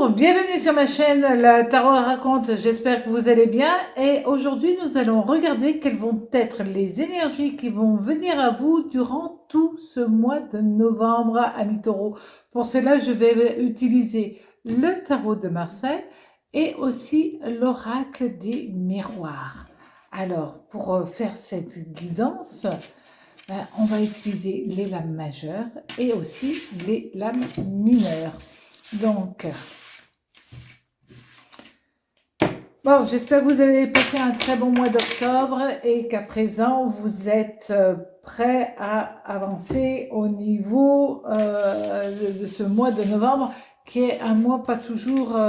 Bonjour, bienvenue sur ma chaîne La Tarot raconte, j'espère que vous allez bien et aujourd'hui nous allons regarder quelles vont être les énergies qui vont venir à vous durant tout ce mois de novembre, amis taureaux. Pour cela je vais utiliser le tarot de Marseille et aussi l'oracle des miroirs. Alors pour faire cette guidance, on va utiliser les lames majeures et aussi les lames mineures. Donc, bon, j'espère que vous avez passé un très bon mois d'octobre et qu'à présent, vous êtes prêts à avancer au niveau de ce mois de novembre, qui est un mois pas toujours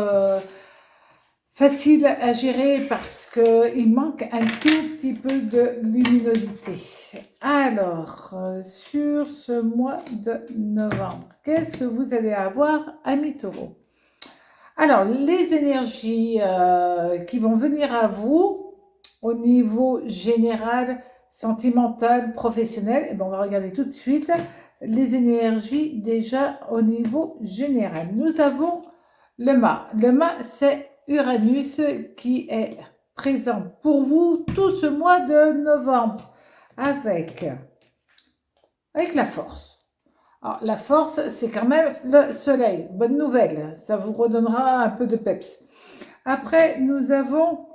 facile à gérer parce qu'il manque un tout petit peu de luminosité. Alors, sur ce mois de novembre, qu'est-ce que vous allez avoir, amis taureaux? Alors, les énergies qui vont venir à vous au niveau général, sentimental, professionnel, et bien on va regarder tout de suite les énergies déjà au niveau général. Nous avons le mât. Le mât, c'est Uranus qui est présent pour vous tout ce mois de novembre avec la force. Alors, la force, c'est quand même le soleil. Bonne nouvelle, ça vous redonnera un peu de peps. Après, nous avons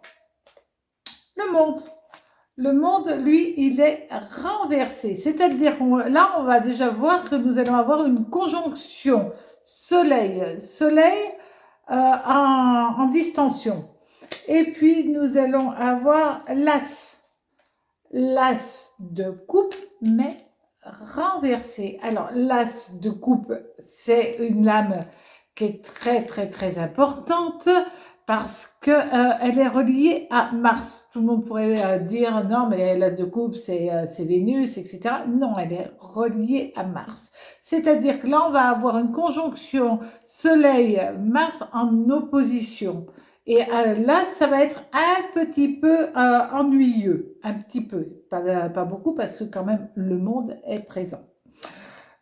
le monde. Le monde, lui, il est renversé. C'est-à-dire, là, on va déjà voir que nous allons avoir une conjonction soleil en distension. Et puis, nous allons avoir l'as de coupe, mais renversé. Alors, l'as de coupe, c'est une lame qui est très importante parce que elle est reliée à Mars. Tout le monde pourrait dire non, mais l'as de coupe, c'est Vénus, etc. Non, elle est reliée à Mars. C'est-à-dire que là, on va avoir une conjonction Soleil-Mars en opposition. Et là, ça va être un petit peu ennuyeux, un petit peu, pas beaucoup, parce que quand même, le monde est présent.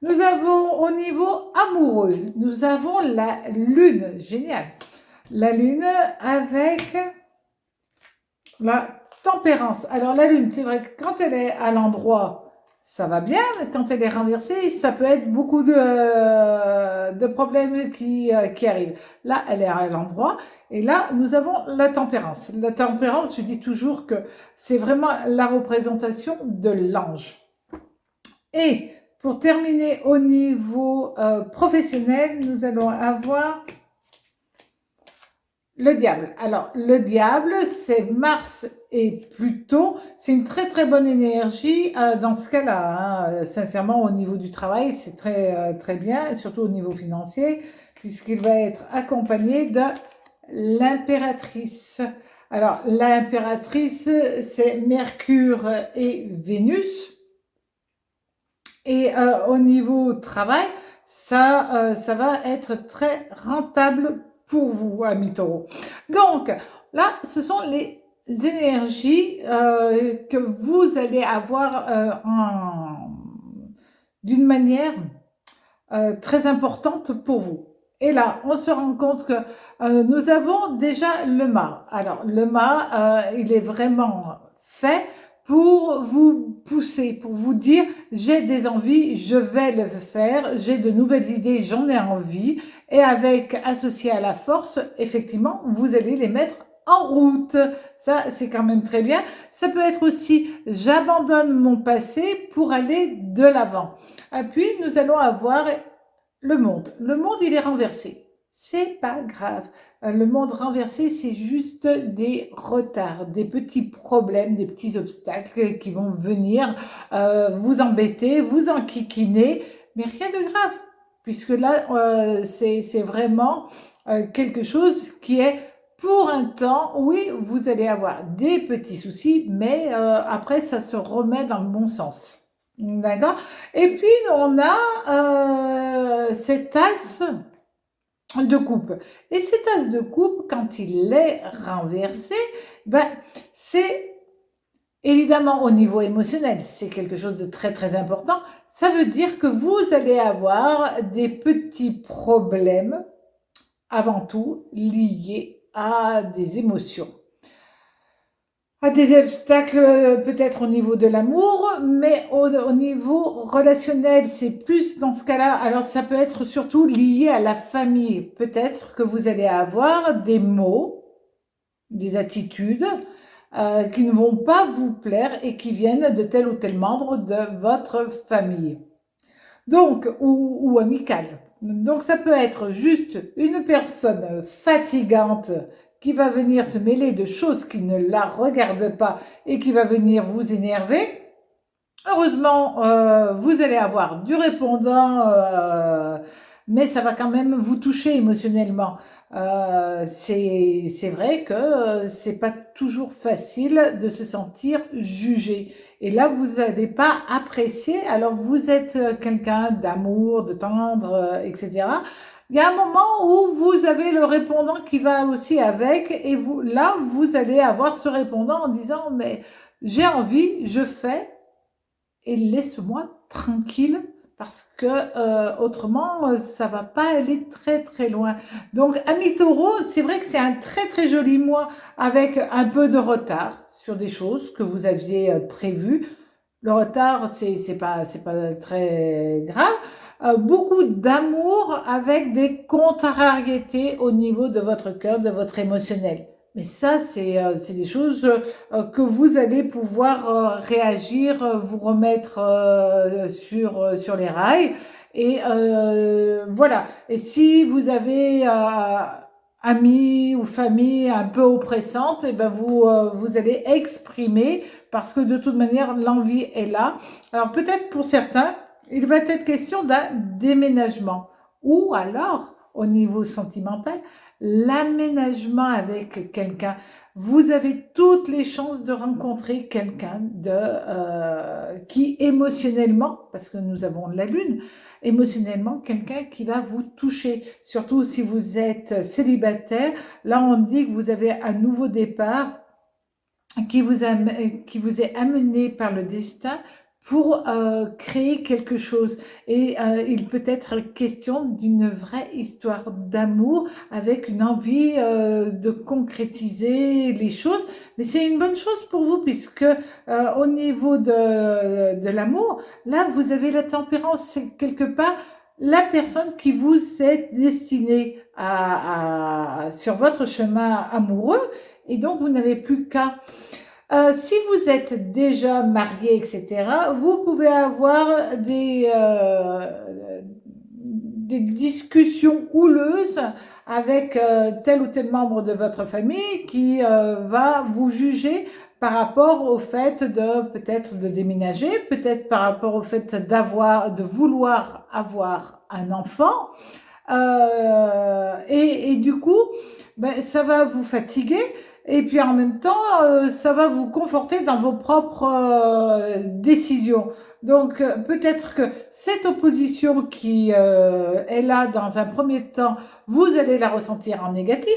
Nous avons au niveau amoureux, nous avons la Lune, génial. La Lune avec la tempérance. Alors la Lune, c'est vrai que quand elle est à l'endroit, ça va bien, mais quand elle est renversée, ça peut être beaucoup de problèmes qui arrivent. Là, elle est à l'endroit, et là, nous avons la tempérance. La tempérance, je dis toujours que c'est vraiment la représentation de l'ange. Et pour terminer au niveau professionnel, nous allons avoir le diable. Alors, le diable, c'est Mars et Pluton. C'est une très bonne énergie dans ce cas-là. Hein. Sincèrement, au niveau du travail, c'est très bien, surtout au niveau financier, puisqu'il va être accompagné de l'impératrice. Alors, l'impératrice, c'est Mercure et Vénus. Et au niveau travail, ça va être très rentable pour vous, amis taureaux. Donc, là, ce sont les énergies que vous allez avoir d'une manière très importante pour vous. Et là, on se rend compte que nous avons déjà le mât. Alors, le mât, il est vraiment fait pour vous pousser, pour vous dire j'ai des envies, je vais le faire, j'ai de nouvelles idées, j'en ai envie, et avec associé à la force, effectivement, vous allez les mettre en route. Ça, c'est quand même très bien. Ça peut être aussi j'abandonne mon passé pour aller de l'avant. Et puis, nous allons avoir le monde. Le monde, il est renversé. C'est pas grave. Le monde renversé, c'est juste des retards, des petits problèmes, des petits obstacles qui vont venir vous embêter, vous enquiquiner, mais rien de grave, puisque là, c'est vraiment quelque chose qui est pour un temps. Oui, vous allez avoir des petits soucis, mais après, ça se remet dans le bon sens. D'accord? Et puis, on a cet as de coupe. Et cet as de coupe, quand il est renversé, ben, c'est évidemment au niveau émotionnel, c'est quelque chose de très important. Ça veut dire que vous allez avoir des petits problèmes avant tout lié à des émotions, à des obstacles peut-être au niveau de l'amour, mais au niveau relationnel, c'est plus dans ce cas-là. Alors ça peut être surtout lié à la famille. Peut-être que vous allez avoir des mots, des attitudes qui ne vont pas vous plaire et qui viennent de tel ou tel membre de votre famille. Donc, ou amicale. Donc, ça peut être juste une personne fatigante qui va venir se mêler de choses qui ne la regardent pas et qui va venir vous énerver. Heureusement, vous allez avoir du répondant, mais ça va quand même vous toucher émotionnellement. C'est vrai que c'est pas toujours facile de se sentir jugé. Et là, vous n'allez pas apprécier. Alors, vous êtes quelqu'un d'amour, de tendre, etc. Il y a un moment où vous avez le répondant qui va aussi avec, et vous, là, vous allez avoir ce répondant en disant, mais j'ai envie, je fais, et laisse-moi tranquille parce que autrement ça va pas aller très très loin. Donc ami taureau, c'est vrai que c'est un très très joli mois avec un peu de retard sur des choses que vous aviez prévues. Le retard, c'est pas très grave. Beaucoup d'amour avec des contrariétés au niveau de votre cœur, de votre émotionnel. Mais ça, c'est des choses que vous allez pouvoir réagir, vous remettre sur les rails. Et voilà. Et si vous avez amis ou famille un peu oppressante, et ben vous allez exprimer parce que de toute manière, l'envie est là. Alors peut-être pour certains, il va être question d'un déménagement ou alors au niveau sentimental, l'aménagement avec quelqu'un. Vous avez toutes les chances de rencontrer quelqu'un qui émotionnellement, parce que nous avons la lune, émotionnellement, quelqu'un qui va vous toucher. Surtout si vous êtes célibataire, là on dit que vous avez un nouveau départ qui vous est amené par le destin pour créer quelque chose. Et il peut être question d'une vraie histoire d'amour avec une envie de concrétiser les choses. Mais c'est une bonne chose pour vous puisque au niveau de l'amour, là, vous avez la tempérance. C'est quelque part la personne qui vous est destinée sur votre chemin amoureux et donc vous n'avez plus qu'à si vous êtes déjà marié, etc., vous pouvez avoir des discussions houleuses avec tel ou tel membre de votre famille qui va vous juger par rapport au fait de peut-être de déménager, peut-être par rapport au fait de vouloir avoir un enfant. Et du coup, ben, ça va vous fatiguer et puis en même temps, ça va vous conforter dans vos propres décisions. Donc peut-être que cette opposition qui est là dans un premier temps, vous allez la ressentir en négatif.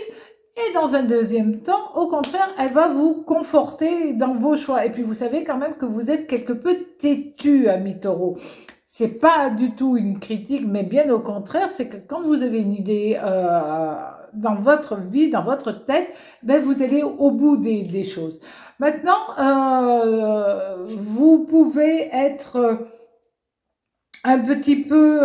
Et dans un deuxième temps, au contraire, elle va vous conforter dans vos choix. Et puis vous savez quand même que vous êtes quelque peu têtu, ami taureau. C'est pas du tout une critique, mais bien au contraire, c'est que quand vous avez une idée dans votre vie, dans votre tête, ben vous allez au bout des choses. Maintenant, vous pouvez être un petit peu,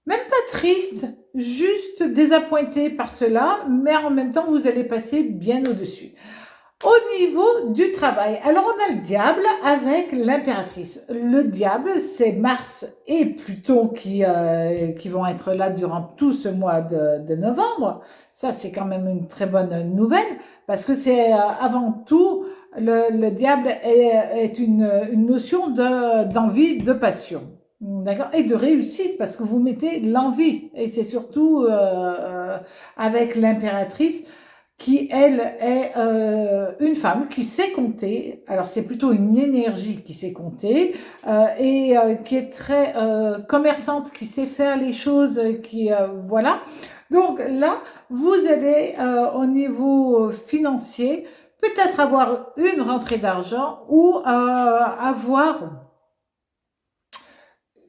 même pas triste, juste désappointé par cela, mais en même temps, vous allez passer bien au-dessus. Au niveau du travail, alors on a le diable avec l'impératrice. Le diable, c'est Mars et Pluton qui vont être là durant tout ce mois de novembre. Ça, c'est quand même une très bonne nouvelle parce que c'est avant tout, le diable est une notion d'envie, de passion. D'accord? Et de réussite, parce que vous mettez l'envie. Et c'est surtout avec l'impératrice qui, elle, est une femme qui sait compter. Alors, c'est plutôt une énergie qui sait compter et qui est très commerçante, qui sait faire les choses, voilà. Donc là, vous allez, au niveau financier, peut-être avoir une rentrée d'argent ou avoir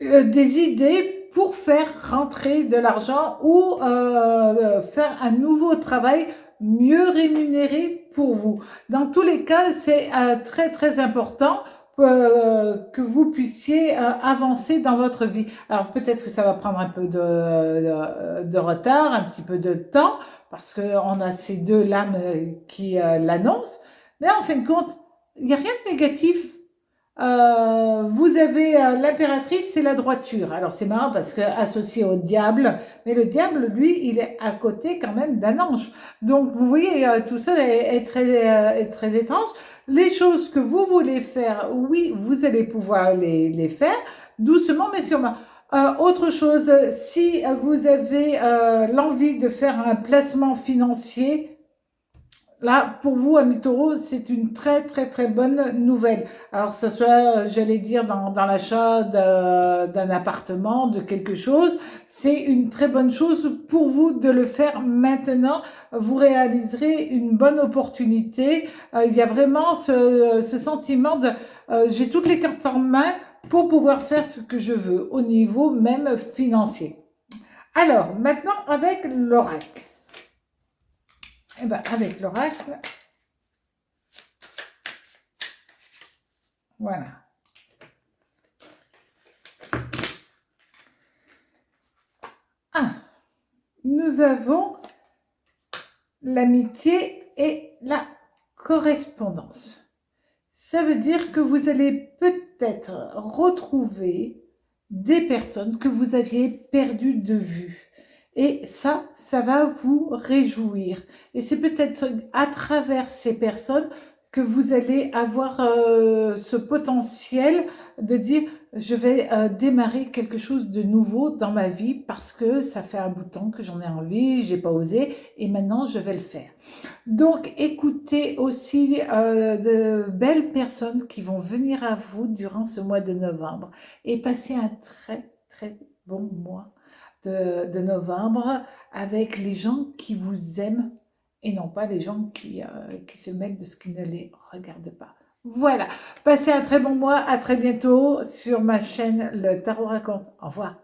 des idées pour faire rentrer de l'argent ou faire un nouveau travail mieux rémunéré pour vous. Dans tous les cas, c'est très très important que vous puissiez avancer dans votre vie. Alors peut-être que ça va prendre un peu de retard, un petit peu de temps, parce qu'on a ces deux lames qui l'annoncent, mais en fin de compte, il n'y a rien de négatif. Vous avez l'impératrice, c'est la droiture. Alors c'est marrant parce que associé au diable, mais le diable, lui, il est à côté quand même d'un ange. Donc vous voyez, tout ça est très étrange. Les choses que vous voulez faire, oui, vous allez pouvoir les faire doucement mais sûrement. Autre chose, si vous avez l'envie de faire un placement financier, là, pour vous, amis taureaux, c'est une très très très bonne nouvelle. Alors, ça soit, j'allais dire, dans l'achat d'un appartement, de quelque chose, c'est une très bonne chose pour vous de le faire maintenant. Vous réaliserez une bonne opportunité. Il y a vraiment ce sentiment de j'ai toutes les cartes en main pour pouvoir faire ce que je veux au niveau même financier. Alors, maintenant, avec l'oracle. Eh ben, avec l'oracle, voilà. Ah, nous avons l'amitié et la correspondance. Ça veut dire que vous allez peut-être retrouver des personnes que vous aviez perdues de vue. Et ça va vous réjouir. Et c'est peut-être à travers ces personnes que vous allez avoir ce potentiel de dire je vais démarrer quelque chose de nouveau dans ma vie parce que ça fait un bout de temps que j'en ai envie, j'ai pas osé et maintenant je vais le faire. Donc écoutez aussi de belles personnes qui vont venir à vous durant ce mois de novembre et passer un très très bon mois de novembre avec les gens qui vous aiment et non pas les gens qui se mêlent de ce qui ne les regarde pas. Voilà, passez un très bon mois, à très bientôt sur ma chaîne Le Tarot Raconte. Au revoir.